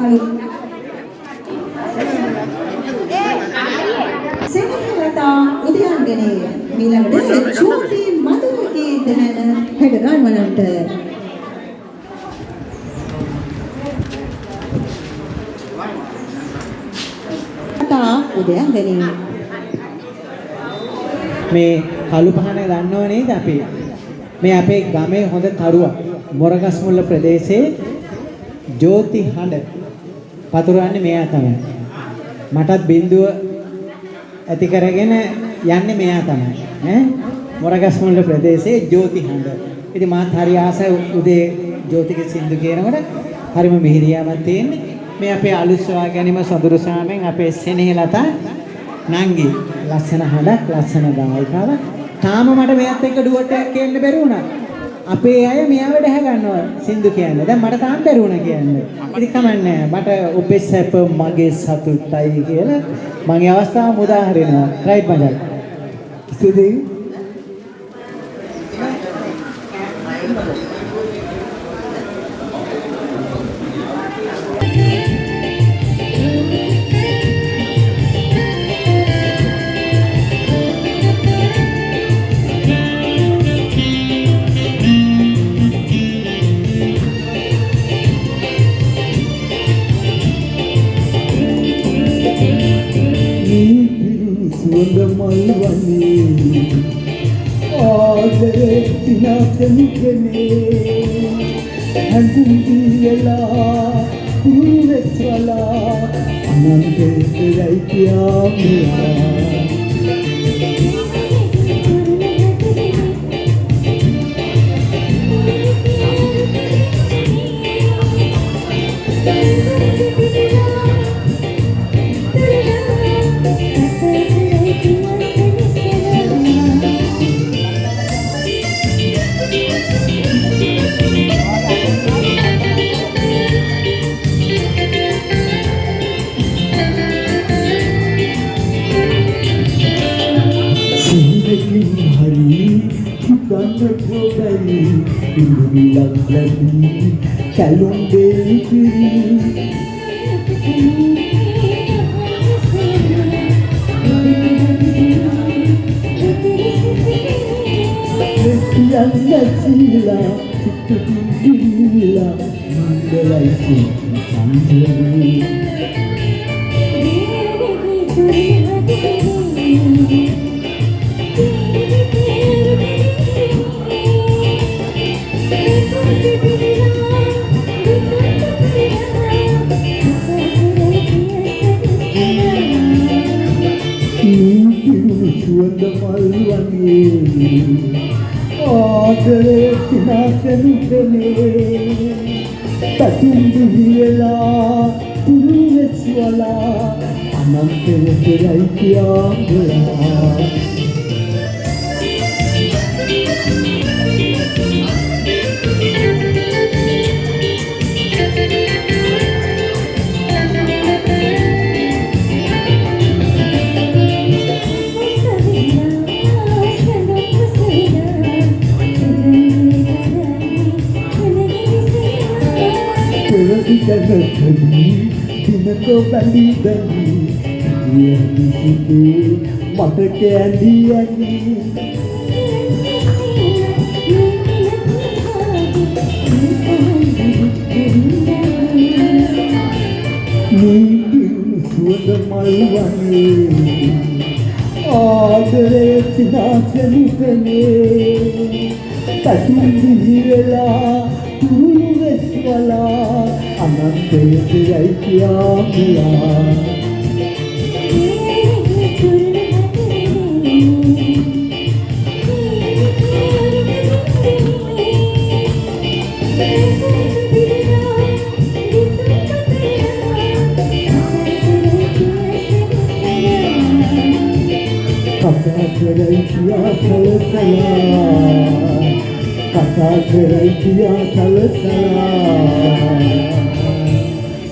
අලුත් සෙනහලතා උදයන්ගනේ ඊළඟට චූටි මధుරකී දැන හෙඩ ගන්නවලට තා උදයන්ගනේ මේ කළු පහන දන්නව නේද අපි මේ අපේ ගමේ හොඳ තරුවක් මොරගස්මුල්ල ප්‍රදේශයේ ජෝති හඬ පතුරවන්නේ මෙයා තමයි මටත් බින්දුව ඇති කරගෙන යන්නේ මෙයා තමයි ඈ මොරගස්මුල්ල ප්‍රදේශයේ ජෝති හඬ ඉතින් මාත් හරි ආසයි උදේ ජෝතිගේ සින්දු කියනකොට හරිම මිහිරියාවක් තියෙන්නේ මේ අපේ අලුස්වා ගැනීම සොඳුරු සාමෙන් අපේ සෙනෙහලතා නංගි ලස්සන හඬක් ලස්සන ගායිකාවක් තාම මට මෙයත් එක්ක ඩුවට් එකක් කියන්න බැරි වුණා අපේ අය මෙයාව දැහ ගන්නවා සින්දු කියන්න දැන් මට තාම බැරි වුණා කියන්න ඉතින් කමන්නේ මට ඔබේ සැප මගේ සතුටයි කියලා මගේ අවස්ථාව මුදා හරිනවා රයිට් මචං ස්තුතියි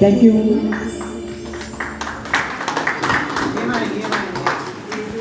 Thank you.